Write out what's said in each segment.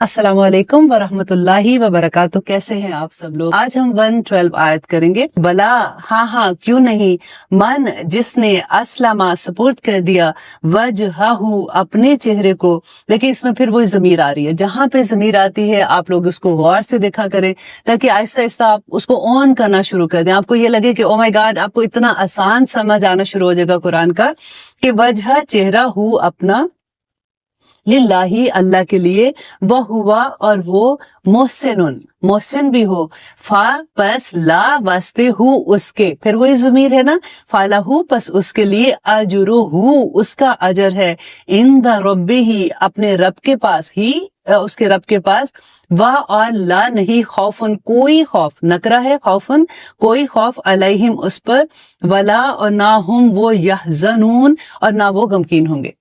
अस्सलाम वालेकुम वरहमतुल्लाहि वबरकातुह। कैसे हैं आप सब लोग। आज हम 112 आयत करेंगे। बला, हाँ क्यों नहीं, मन जिसने अस्लमा सपोर्ट कर दिया, वजहहू अपने चेहरे को। देखिए इसमें फिर वही ज़मीर आ रही है, जहां पे ज़मीर आती है आप लोग उसको गौर से देखा करें ताकि आहिस्ता आहिस्ता आप उसको ऑन करना शुरू कर दें। आपको ये लगे कि ओ माय गॉड, आपको इतना आसान समझ आना शुरू हो जाएगा कुरान का कि वजह चेहरा हु अपना, लिल्लाही अल्लाह के लिए, वह हुआ और वो मोहसिन भी हो, फा पस ला वास्ते हु उसके, फिर वही ज़मीर है ना, फाला हु पस उसके लिए, अजरु हु उसका अजर है, इंद रब्बिही अपने रब के पास ही, उसके रब के पास, वाह और ला नहीं, खौफुन कोई खौफ, नकरा है खौफुन कोई खौफ, अलैहिम उस पर, वला और ना हुम वो यहज़नून और ना वो गमकीन होंगे।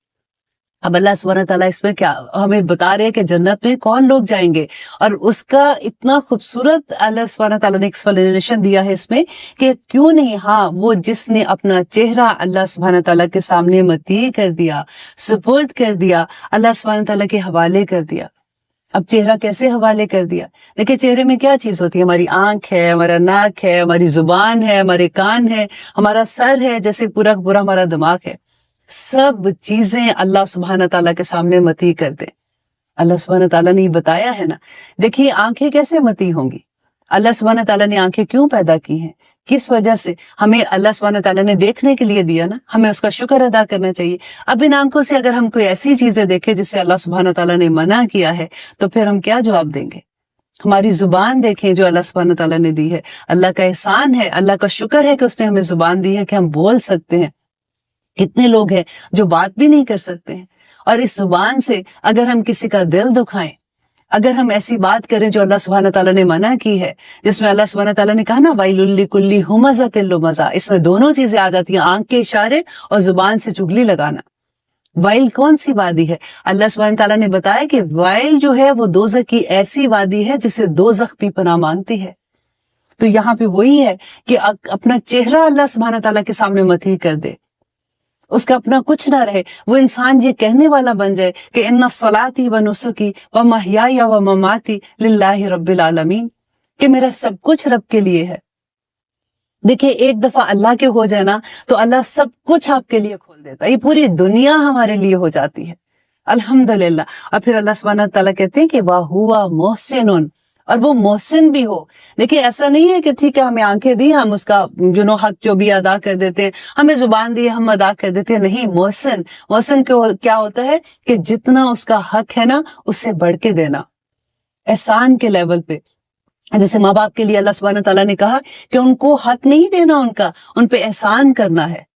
अब अल्लाह सुब्हानहू तआला इसमें क्या हमें बता रहे हैं कि जन्नत में कौन लोग जाएंगे, और उसका इतना खूबसूरत अल्लाह सुब्हानहू तआला ने एक्सप्लेनेशन दिया है इसमें कि क्यों नहीं, हाँ वो जिसने अपना चेहरा अल्लाह सुब्हानहू तआला के सामने मती कर दिया, सुपुर्द कर दिया, अल्लाह सुब्हानहू तआला के हवाले कर दिया। अब चेहरा कैसे हवाले कर दिया? देखिए चेहरे में क्या चीज होती है, हमारी आंख है, हमारा नाक है, हमारी जुबान है, हमारे कान है, हमारा सर है, जैसे पूरा पूरा हमारा दिमाग है। सब चीजें अल्लाह सुब्हानहू तआला के सामने मती कर दे। अल्लाह सुब्हानहू तआला ने बताया है ना। देखिए आंखें कैसे मती होंगी, अल्लाह सुब्हानहू तआला ने आंखें क्यों पैदा की हैं, किस वजह से? हमें अल्लाह सुब्हानहू तआला ने देखने के लिए दिया ना, हमें उसका शुक्र अदा करना चाहिए। अब इन आंखों से अगर हम कोई ऐसी चीजें देखें जिससे अल्लाह सुब्हानहू तआला ने मना किया है, तो फिर हम क्या जवाब देंगे? हमारी जुबान देखें जो अल्लाह सुब्हानहू तआला ने दी है, अल्लाह का एहसान है, अल्लाह का शुक्र है कि उसने हमें जुबान दी है कि हम बोल सकते हैं। कितने लोग हैं जो बात भी नहीं कर सकते हैं, और इस जुबान से अगर हम किसी का दिल दुखाएं, अगर हम ऐसी बात करें जो अल्लाह सुब्हानहू तआला ने मना की है, जिसमें अल्लाह सुब्हानहू तआला ने कहा ना वाइलुल लिकुल्ली हुमज़तिल लुमज़ा, इसमें दोनों चीजें आ जाती हैं, आंख के इशारे और जुबान से चुगली लगाना। वाइल कौन सी वादी है? अल्लाह सुब्हानहू तआला ने बताया कि वाइल जो है वो दोज़ख की ऐसी वादी है जिसे दोज़ख भी पनाह मांगती है। तो यहाँ पे वही है कि अपना चेहरा अल्लाह सुब्हानहू तआला के सामने मती कर दे, उसका अपना कुछ ना रहे, वो इंसान ये कहने वाला बन जाए कि इन्ना सलाती व नुसुकी व महयाया व ममाती लिल्लाहि रब्बिल आलमीन, कि मेरा सब कुछ रब के लिए है। देखिए एक दफा अल्लाह के हो जाए ना तो अल्लाह सब कुछ आपके लिए खोल देता है, ये पूरी दुनिया हमारे लिए हो जाती है, अल्हम्दुलिल्लाह। और फिर अल्लाह सुब्हानहू तआला कहते हैं कि वाह हुआ मोहसिनुन, और वो मोहसिन भी हो। देखिए ऐसा नहीं है कि ठीक है हमें आंखें दी हम उसका हक जो भी अदा कर देते हैं, हमें जुबान दी हम अदा कर देते हैं, नहीं। मोहसिन क्या होता है कि जितना उसका हक है ना उससे बढ़ के देना, एहसान के लेवल पे। जैसे माँ बाप के लिए अल्लाह सुब्हानहू तआला ने कहा कि उनको हक नहीं देना, उनका उन पे एहसान करना है।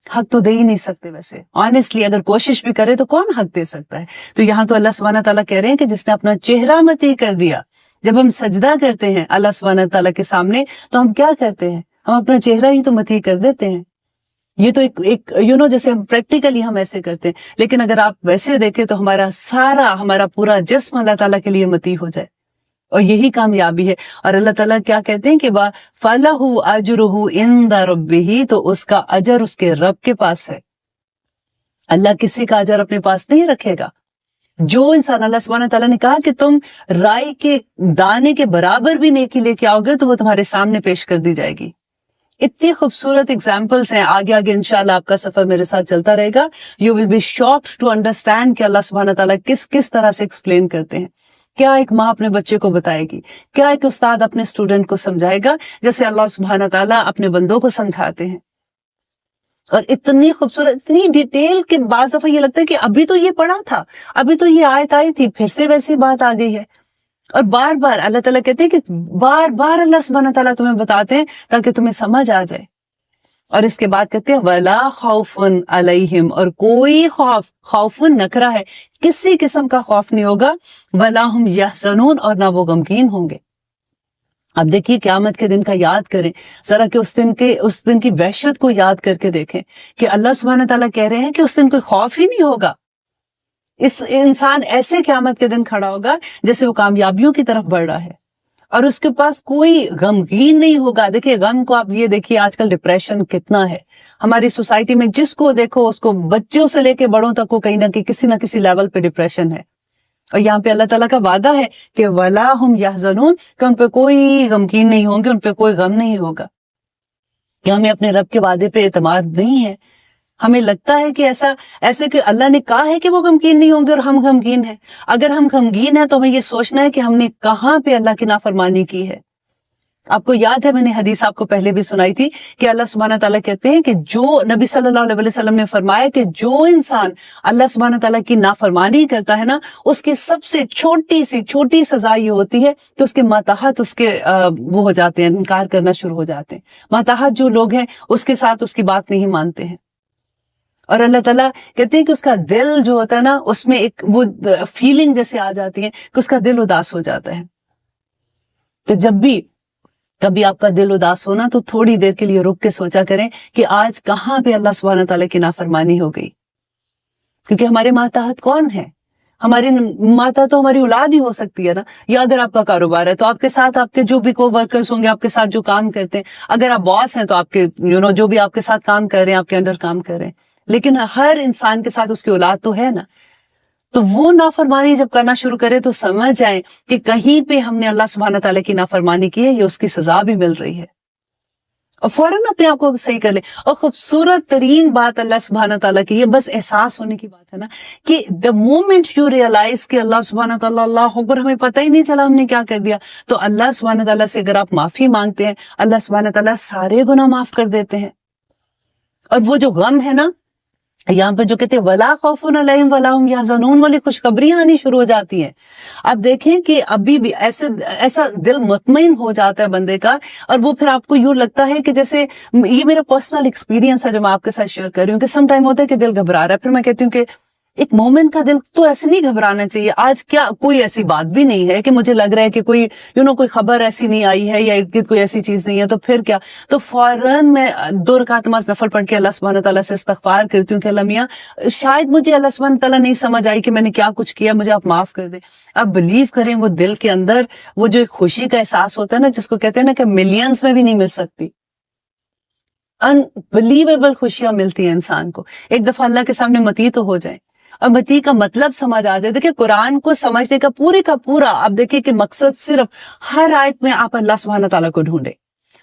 हक तो दे ही नहीं सकते वैसे, ऑनेस्टली अगर कोशिश भी करे तो कौन हक दे सकता है। तो यहाँ तो अल्लाह सुब्हानहू तआला कह रहे हैं कि जिसने अपना चेहरा मती कर दिया। जब हम सजदा करते हैं अल्लाह सुब्हानहू तआला के सामने तो हम क्या करते हैं, हम अपना चेहरा ही तो मती कर देते हैं। ये तो एक जैसे हम प्रैक्टिकली हम ऐसे करते हैं, लेकिन अगर आप वैसे देखें तो हमारा पूरा जिस्म अल्लाह ताला के लिए मती हो जाए, और यही कामयाबी है। और अल्लाह ताला क्या कहते हैं कि वा फलहु अजरुहु इंद रब्बिही, तो उसका अजर उसके रब के पास है। अल्लाह किसी का अजर अपने पास नहीं रखेगा। जो इंसान, अल्लाह सुब्हानहू तआला ने कहा कि तुम राई के दाने के बराबर भी नेकी लेके आओगे तो वो तुम्हारे सामने पेश कर दी जाएगी। इतनी खूबसूरत एग्जाम्पल्स हैं, आगे आगे इंशाल्लाह आपका सफर मेरे साथ चलता रहेगा। You will be shocked to understand कि अल्लाह सुब्हानहू तआला किस तरह से एक्सप्लेन करते हैं। क्या एक माँ अपने बच्चे को बताएगी, क्या एक उस्ताद अपने स्टूडेंट को समझाएगा, जैसे अल्लाह सुब्हानहू तआला अपने बंदों को समझाते हैं। और इतनी खूबसूरत, इतनी डिटेल के बाज़ दफा ये लगता है कि अभी तो ये पढ़ा था, अभी तो ये आयत आई थी, फिर से वैसी बात आ गई है। और बार बार अल्लाह ताला कहते हैं कि बार बार अल्लाह सुब्हानहू तआला तुम्हें बताते हैं ताकि तुम्हें समझ आ जाए। और इसके बाद कहते हैं वला खौफुन अलैहिम, और कोई खौफुन नकरा है, किसी किस्म का खौफ नहीं होगा, वला हुम यहज़नून, और ना वो गमगीन होंगे। अब देखिए क़यामत के दिन का याद करें जरा, कि उस दिन की वहशत को याद करके देखें कि अल्लाह सुब्हानहू तआला कह रहे हैं कि उस दिन कोई खौफ ही नहीं होगा। इस इंसान ऐसे क़यामत के दिन खड़ा होगा जैसे वो कामयाबियों की तरफ बढ़ रहा है, और उसके पास कोई गमगीन नहीं होगा। देखिए गम को आप ये देखिए, आजकल डिप्रेशन कितना है हमारी सोसाइटी में, जिसको देखो उसको, बच्चों से लेके बड़ों तक को कहीं ना कहीं किसी ना किसी लेवल पे डिप्रेशन है। اور یہاں پہ اللہ تعالیٰ کا وعدہ ہے کہ وَلَا هُمْ يَحْزَنُونَ کہ ان پہ کوئی غمگین نہیں ہوں گے، ان پہ کوئی غم نہیں ہوگا. کہ ہمیں اپنے رب کے وعدے پہ اعتماد نہیں ہے. ہمیں لگتا ہے کہ ایسے کہ اللہ نے کہا ہے کہ وہ غمگین نہیں ہوں گے اور ہم غمگین ہیں. اگر ہم غمگین ہیں تو ہمیں یہ سوچنا ہے کہ ہم نے کہاں پہ اللہ کی نافرمانی کی ہے. آپ کو یاد ہے میں نے حدیث آپ کو پہلے بھی سنائی تھی کہ اللہ سبحانہ تعالیٰ کہتے ہیں کہ جو نبی صلی اللہ علیہ وسلم نے فرمایا کہ جو انسان اللہ سبحانہ تعالیٰ کی نافرمانی کرتا ہے نا، اس کی سب سے چھوٹی سزا یہ ہوتی ہے کہ اس کے ماتحت اس کے وہ ہو جاتے ہیں، انکار کرنا شروع ہو جاتے ہیں. ماتحت جو لوگ ہیں اس کے ساتھ اس کی بات نہیں مانتے ہیں. اور اللہ تعالیٰ کہتے ہیں کہ اس کا دل جو ہوتا ہے نا، اس میں ایک وہ فیلنگ جیسے آ جاتی ہے کہ اس کا دل اداس ہو جاتا ہے. تو جب بھی کبھی آپ کا دل اداس ہونا تو تھوڑی دیر کے لیے رک کے سوچا کریں کہ آج کہاں پہ اللہ سبحانہ تعالیٰ کی نافرمانی ہو گئی. کیونکہ ہمارے ماتحت کون ہے؟ ہماری ماتا تو ہماری اولاد ہی ہو سکتی ہے نا. یا اگر آپ کا کاروبار ہے تو آپ کے ساتھ آپ کے جو بھی کو ورکرز ہوں گے، آپ کے ساتھ جو کام کرتے ہیں. اگر آپ باس ہیں تو آپ کے جو بھی آپ کے ساتھ کام کر رہے ہیں، آپ کے انڈر کام کر رہے ہیں. لیکن ہر انسان کے ساتھ اس کی اولاد تو ہے نا. تو وہ نافرمانی جب کرنا شروع کرے تو سمجھ جائیں کہ کہیں پہ ہم نے اللہ سبحانہ تعالیٰ کی نافرمانی کی ہے، یہ اس کی سزا بھی مل رہی ہے. اور فوراً اپنے آپ کو صحیح کر لیں. اور خوبصورت ترین بات اللہ سبحانہ تعالیٰ کی، یہ بس احساس ہونے کی بات ہے نا کہ the moment you realize کہ اللہ سبحانہ تعالیٰ اللہ اکبر، ہمیں پتہ ہی نہیں چلا ہم نے کیا کر دیا، تو اللہ سبحانہ تعالیٰ سے اگر آپ معافی مانگتے ہیں، اللہ سبحانہ تعالیٰ سارے گناہ معاف کر دیتے ہیں. اور وہ جو غم ہے نا، یہاں پہ جو کہتے ہیں وَلَا خَوْفٌ عَلَيْهِمْ وَلَا هُمْ يَحْزَنُونَ والی خوشخبریاں آنی شروع ہو جاتی ہیں. آپ دیکھیں کہ ابھی بھی ایسا دل مطمئن ہو جاتا ہے بندے کا، اور وہ پھر آپ کو یوں لگتا ہے کہ جیسے یہ میرا پرسنل ایکسپیرینس ہے جو میں آپ کے ساتھ شیئر کر رہی ہوں کہ سم ٹائم ہوتا ہے کہ دل گھبرا رہا ہے، پھر میں کہتی ہوں کہ ایک مومنٹ کا دل تو ایسے نہیں گھبرانا چاہیے. آج کیا کوئی ایسی بات بھی نہیں ہے کہ مجھے لگ رہا ہے کہ کوئی کوئی خبر ایسی نہیں آئی ہے یا کوئی ایسی چیز نہیں ہے، تو پھر کیا، تو فوراً میں 2 رکعت نماز نفل پڑھ کے اللہ سبحانہ تعالیٰ سے استغفار کرتی ہوں کہ اللہ میاں شاید مجھے اللہ سبحانہ تعالیٰ نہیں سمجھ آئی کہ میں نے کیا کچھ کیا، مجھے آپ معاف کر دیں. آپ بلیو کریں وہ دل کے اندر وہ جو ایک خوشی کا احساس ہوتا ہے نا، جس کو کہتے ہیں نا کہ ملینز میں بھی نہیں مل سکتی، انبلیویبل خوشیاں ملتی ہیں انسان کو. ایک دفعہ اللہ کے سامنے متی تو ہو جائے اور متی کا مطلب سمجھ آ جائے. دیکھیں قرآن کو سمجھنے کا پورا آپ دیکھیں کہ مقصد صرف ہر آیت میں آپ اللہ سبحانہ تعالیٰ کو ڈھونڈیں،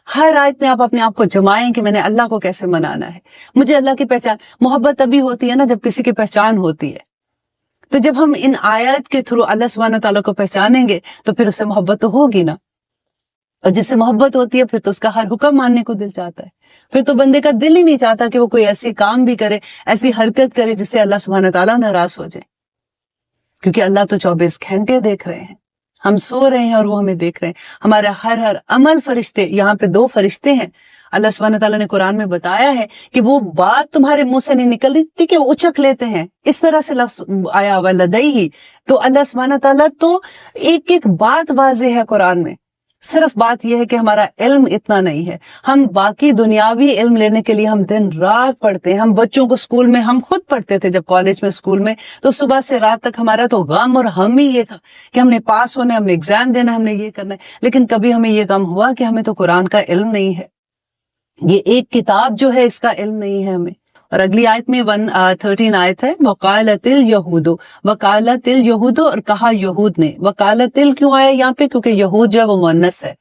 ہر آیت میں آپ اپنے آپ کو جمائیں کہ میں نے اللہ کو کیسے منانا ہے. مجھے اللہ کی پہچان، محبت تبھی ہوتی ہے نا جب کسی کی پہچان ہوتی ہے. تو جب ہم ان آیات کے تھرو اللہ سبحانہ تعالیٰ کو پہچانیں گے تو پھر اس سے محبت تو ہوگی نا. اور جس سے محبت ہوتی ہے پھر تو اس کا ہر حکم ماننے کو دل چاہتا ہے. پھر تو بندے کا دل ہی نہیں چاہتا کہ وہ کوئی ایسی کام بھی کرے، ایسی حرکت کرے جس سے اللہ سبحانہ تعالیٰ ناراض ہو جائے. کیونکہ اللہ تو 24 گھنٹے دیکھ رہے ہیں. ہم سو رہے ہیں اور وہ ہمیں دیکھ رہے ہیں. ہمارا ہر عمل فرشتے، یہاں پہ 2 فرشتے ہیں. اللہ سبحانہ تعالیٰ نے قرآن میں بتایا ہے کہ وہ بات تمہارے منہ سے نہیں نکلتی کہ وہ اچک لیتے ہیں. اس طرح سے لفظ آیا وَلَدَيْهِ. تو اللہ سبحانہ تعالیٰ تو ایک بات واضح ہے قرآن میں. صرف بات یہ ہے کہ ہمارا علم اتنا نہیں ہے. ہم باقی دنیاوی علم لینے کے لیے ہم دن رات پڑھتے ہیں. ہم بچوں کو اسکول میں، ہم خود پڑھتے تھے جب کالج میں، اسکول میں، تو صبح سے رات تک ہمارا تو غم اور ہم ہی یہ تھا کہ ہم نے پاس ہونا ہے، ہم نے ایگزام دینا ہے، ہم نے یہ کرنا ہے. لیکن کبھی ہمیں یہ غم ہوا کہ ہمیں تو قرآن کا علم نہیں ہے، یہ ایک کتاب جو ہے اس کا علم نہیں ہے ہمیں. اور اگلی آیت میں 113 آیت ہے، وقالت اليہود، وقالت اليہود، اور کہا یہود نے. وقالت کیوں آیا یہاں پہ؟ کیونکہ یہود جو ہے وہ مؤنث ہے.